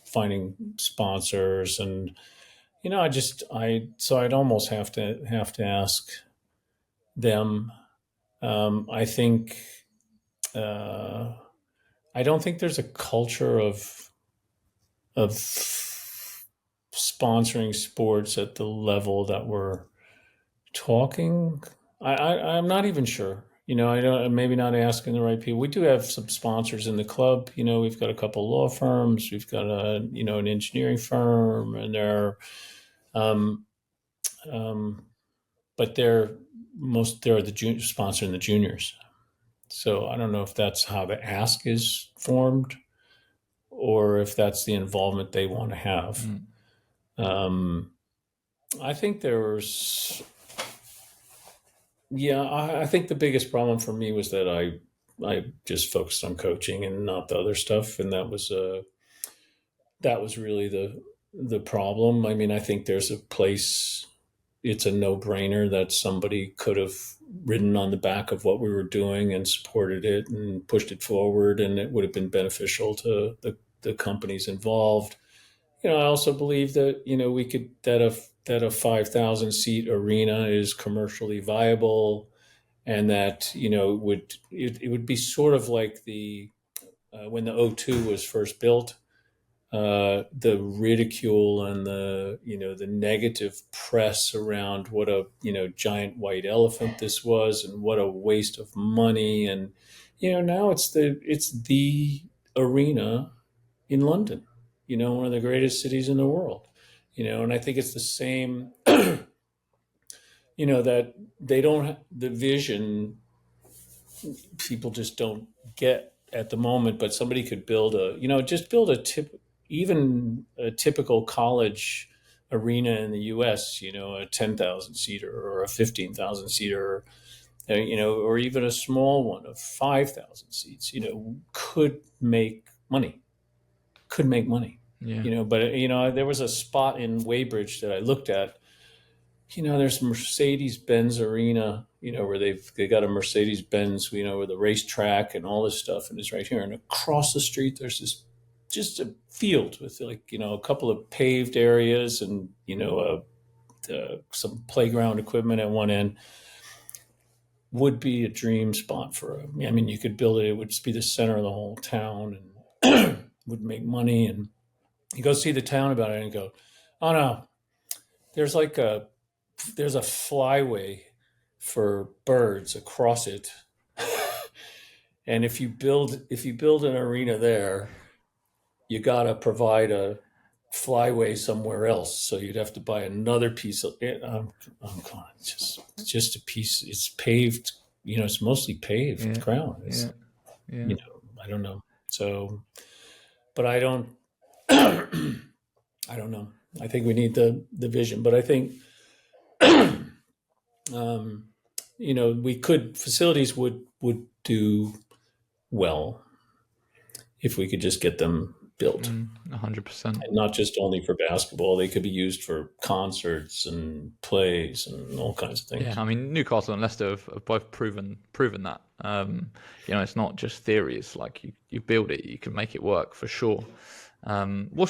finding sponsors, and so I'd almost have to ask them. I think I don't think there's a culture of sponsoring sports at the level that we're talking. I'm not even sure. I don't. I'm maybe not asking the right people. We do have some sponsors in the club. We've got a couple law firms. We've got an engineering firm, and um, um, but they're the sponsoring the juniors. So I don't know if that's how the ask is formed, or if that's the involvement they want to have. Um, I think there's Yeah, I think the biggest problem for me was that I just focused on coaching and not the other stuff, and that was really the problem. I mean, I think there's a place. it's a no-brainer that somebody could have ridden on the back of what we were doing and supported it and pushed it forward, and it would have been beneficial to the companies involved. I also believe that we could that a 5,000 seat arena is commercially viable, and that it would be sort of like the when the O2 was first built, the ridicule and the negative press around what a giant white elephant this was and what a waste of money, and now it's the arena in London, one of the greatest cities in the world, and I think it's the same, that they don't the vision people just don't get at the moment, but somebody could build even a typical college arena in the US, a 10,000 seater or a 15,000 seater, or even a small one of 5,000 seats, could make money, Yeah. but, there was a spot in Weybridge that I looked at. There's Mercedes-Benz Arena, where they got a Mercedes-Benz, with a racetrack and all this stuff, and it's right here. And across the street, there's just a field with a couple of paved areas and some playground equipment at one end. Would be a dream spot you could build it. It would just be the center of the whole town and would make money. And you go see the town about it and go, oh no, there's a flyway for birds across it. And if you build an arena there, you got to provide a flyway somewhere else. So you'd have to buy another piece of it. It's just a piece. It's paved, it's mostly paved ground. Yeah. I don't know. So, but I don't, I don't know. I think we need the vision, but I think, facilities would do well if we could just get them built. 100%. And not just only for basketball. They could be used for concerts and plays and all kinds of things. Yeah, I mean, Newcastle and Leicester have both proven that. It's not just theory. It's like you build it, you can make it work for sure. What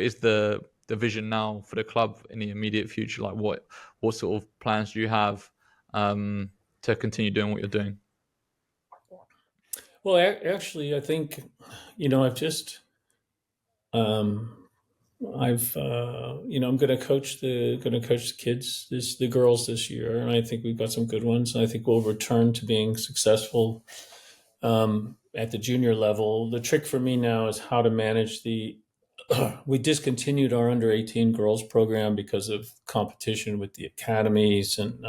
is the vision now for the club in the immediate future? Like what sort of plans do you have to continue doing what you're doing? Well, actually, I think, I've just, I'm going to coach the kids, the girls this year, and I think we've got some good ones. And I think we'll return to being successful at the junior level. The trick for me now is how to manage we discontinued our under 18 girls program because of competition with the academies, and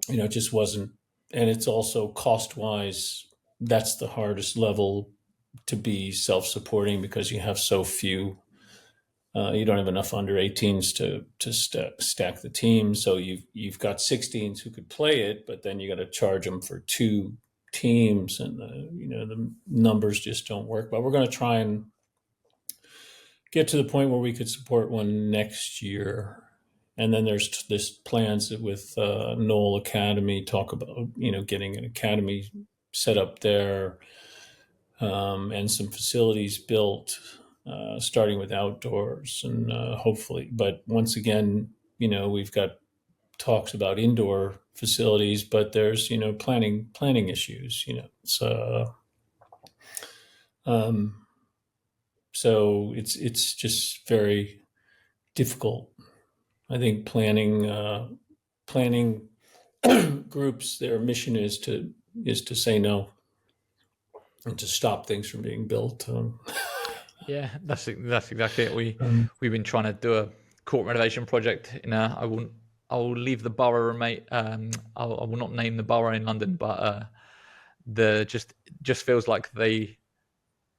it just wasn't. And it's also cost-wise, that's the hardest level to be self-supporting because you have so few. You don't have enough under 18s to stack the team. So you've got 16s who could play it, but then you got to charge them for two teams, and the numbers just don't work. But we're going to try and get to the point where we could support one next year. And then there's this plans with Knoll Academy, talk about getting an academy set up there, and some facilities built, starting with outdoors, and hopefully. But once again, we've got talks about indoor facilities, but there's planning issues. So it's just very difficult. I think planning groups, their mission is to say no and to stop things from being built. Yeah, that's exactly it. We've been trying to do a court renovation project I will leave the borough, mate. I will not name the borough in London, but just feels like they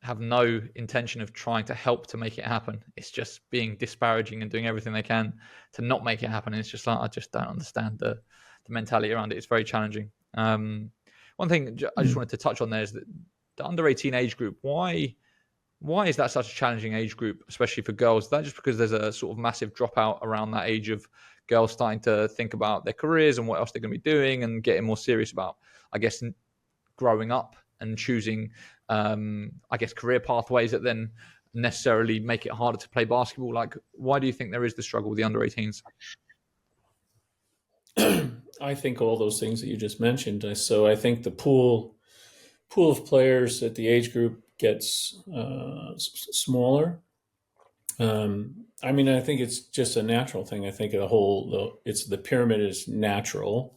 have no intention of trying to help to make it happen. It's just being disparaging and doing everything they can to not make it happen. And it's just like, I just don't understand the mentality around it. It's very challenging. One thing I just wanted to touch on there is that the under 18 age group, why Why is that such a challenging age group, especially for girls? Is that just because there's a sort of massive dropout around that age of girls starting to think about their careers and what else they're going to be doing and getting more serious about, I guess, growing up and choosing, I guess, career pathways that then necessarily make it harder to play basketball? Like, why do you think there is the struggle with the under 18s? I think all those things that you just mentioned. So I think the pool of players at the age group gets smaller. I mean, I think it's just a natural thing. I think the pyramid is natural,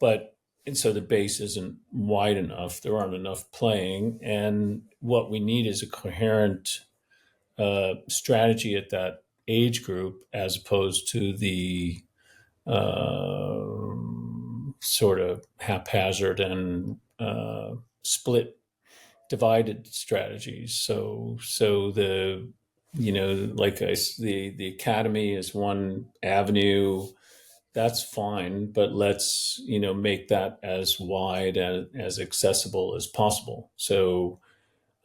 and so the base isn't wide enough. There aren't enough playing, and what we need is a coherent strategy at that age group, as opposed to the sort of haphazard and divided strategies. So the the academy is one avenue. That's fine, but let's make that as wide and as accessible as possible. So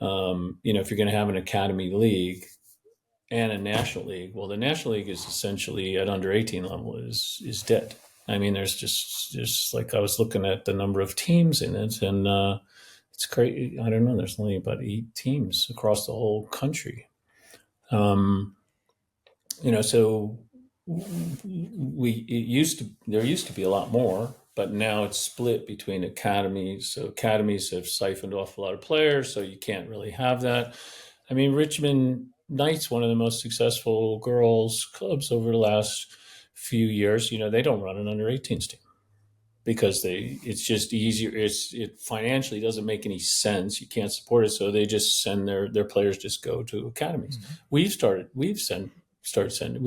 if you're going to have an academy league and a national league, well, the national league is essentially at under 18 level is dead. I mean, there's just like, I was looking at the number of teams in it, and it's crazy. I don't know. There's only about 8 teams across the whole country. So there used to be a lot more, but now it's split between academies. So academies have siphoned off a lot of players, so you can't really have that. I mean, Richmond Knight's one of the most successful girls clubs over the last few years. They don't run an under 18s team because it's just easier. It financially doesn't make any sense. You can't support it, so they just send their players just go to academies. Mm-hmm. We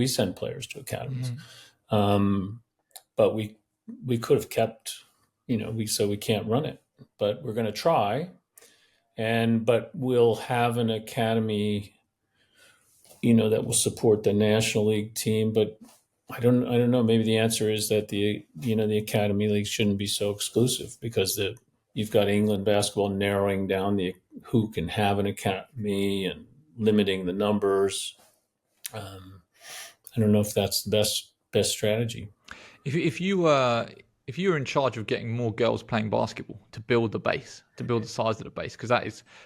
send players to academies, but we could have kept, so we can't run it, but we're going to try, but we'll have an academy, that will support the National League team. But I don't know. Maybe the answer is that the academy league shouldn't be so exclusive, because you've got England basketball narrowing down who can have an academy and limiting the numbers. I don't know if that's the best strategy. If you were in charge of getting more girls playing basketball to build the base, to build the size of the base, because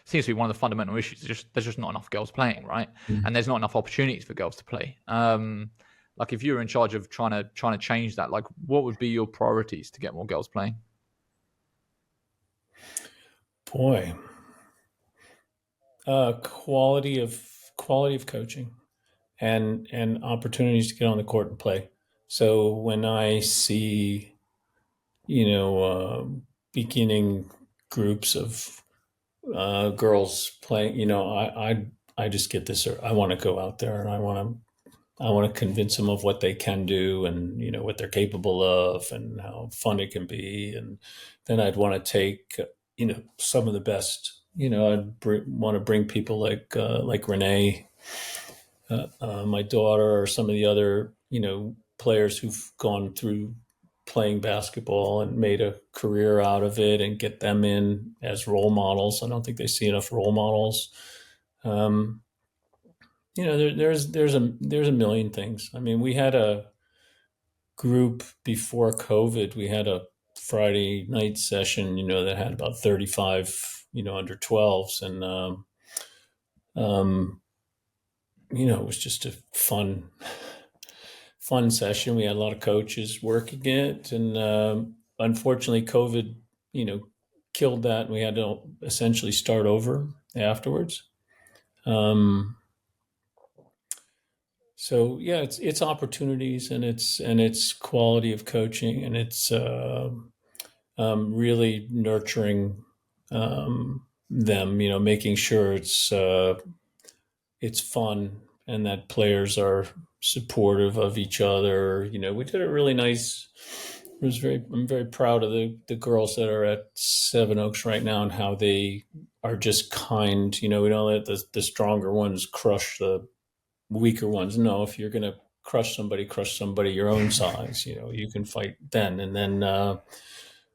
seems to be one of the fundamental issues. There's just not enough girls playing, right? Mm-hmm. And there's not enough opportunities for girls to play. Like, if you were in charge of trying to change that, like, what would be your priorities to get more girls playing? Boy, quality of coaching, and opportunities to get on the court and play. So when I see, beginning groups of girls playing, I just get this. I want to go out there, and I want to convince them of what they can do, and what they're capable of, and how fun it can be. And then I'd want to take some of the best. I'd want to bring people like Renee, my daughter, or some of the other players who've gone through playing basketball and made a career out of it, and get them in as role models. I don't think they see enough role models. There's a million things. I mean, we had a group before COVID. We had a Friday night session, that had about 35, under 12s, and it was just a fun session. We had a lot of coaches working it, and unfortunately, COVID, killed that, and we had to essentially start over afterwards. So yeah, it's opportunities, and it's quality of coaching, and it's really nurturing them. Making sure it's fun, and that players are supportive of each other. We did a really nice. I'm very proud of the girls that are at Sevenoaks right now, and how they are just kind. We don't let the stronger ones crush the weaker ones. No, if you're going to crush somebody your own size. You can fight then. And then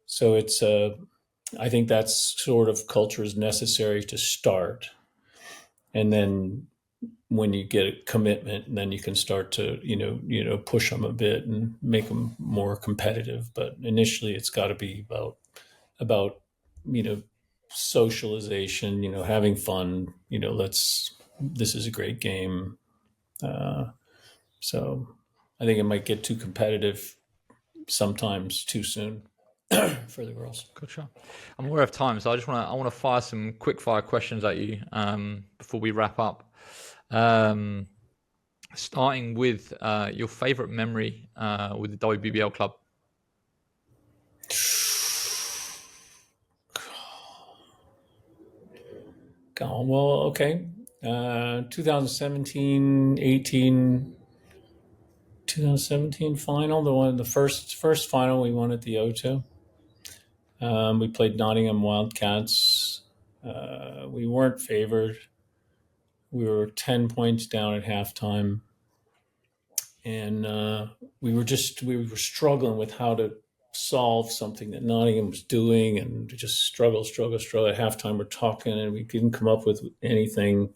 so it's I think that sort of culture is necessary to start. and then when you get a commitment, then you can start to push them a bit and make them more competitive. But initially, it's got to be about socialization, having fun. This is a great game. So I think it might get too competitive sometimes too soon for the girls. Gotcha. I'm aware of time, so I want to fire some quick fire questions at you before we wrap up. Starting with your favorite memory with the WBBL club. Well, okay. 2017 final, the first final we won at the O2. We played Nottingham Wildcats. We weren't favored. We were 10 points down at halftime, and we were struggling with how to solve something that Nottingham was doing, and just struggle at halftime. We're talking, and we couldn't come up with anything.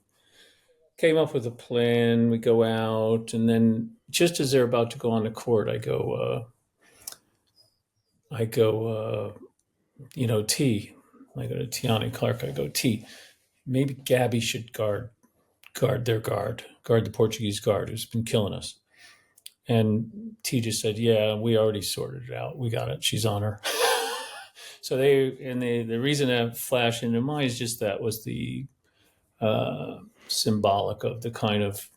Came up with a plan. We go out, and then just as they're about to go on the court, I go, T. I go to Tiani Clark. I go, T. Maybe Gabby should guard the Portuguese guard who's been killing us. And T just said, yeah, we already sorted it out. We got it. She's on her. So the reason that flashed into mind is just that was the symbolic of the kind of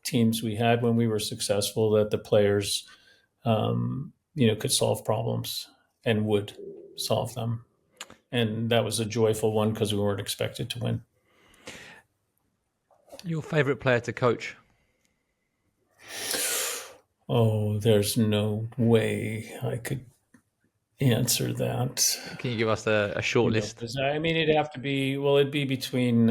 teams we had when we were successful, that the players, could solve problems and would solve them. And that was a joyful one because we weren't expected to win. Your favorite player to coach? Oh, there's no way I could answer that. Can you give us a short list? I mean, it'd be between,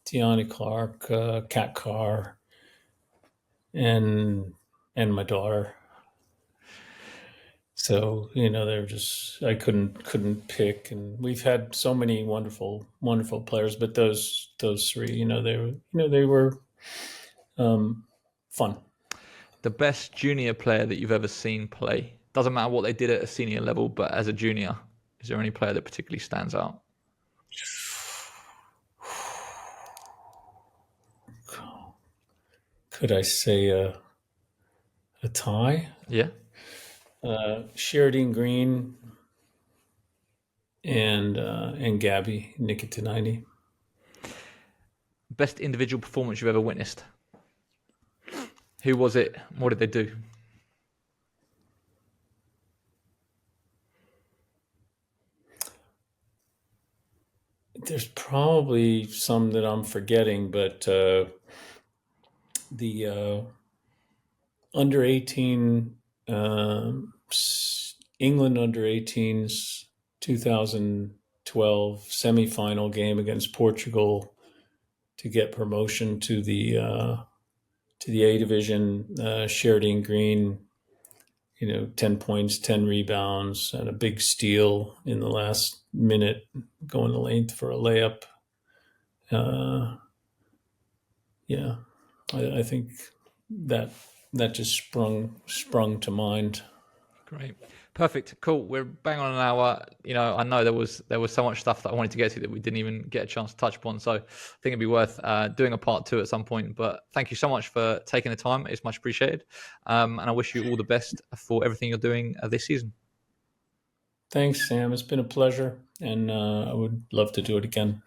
Tiani Clark, Kat Carr, and my daughter. So, they're just, I couldn't pick. And we've had so many wonderful, wonderful players, but those three, they were fun. The best junior player that you've ever seen play? Doesn't matter what they did at a senior level, but as a junior, is there any player that particularly stands out? Could I say a tie? Yeah. Sheridan Green and Gabby Nicotinini. Best individual performance you've ever witnessed? Who was it? What did they do? There's probably some that I'm forgetting, but the under 18 England under 18s 2012 semifinal game against Portugal to get promotion to the A division. Sheridan Green, 10 points, 10 rebounds, and a big steal in the last minute, going the length for a layup. I think that just sprung to mind. Great. Perfect. Cool. We're bang on an hour. I know there was so much stuff that I wanted to get to that we didn't even get a chance to touch upon. So I think it'd be worth doing a part 2 at some point. But thank you so much for taking the time. It's much appreciated. And I wish you all the best for everything you're doing this season. Thanks, Sam. It's been a pleasure. And I would love to do it again.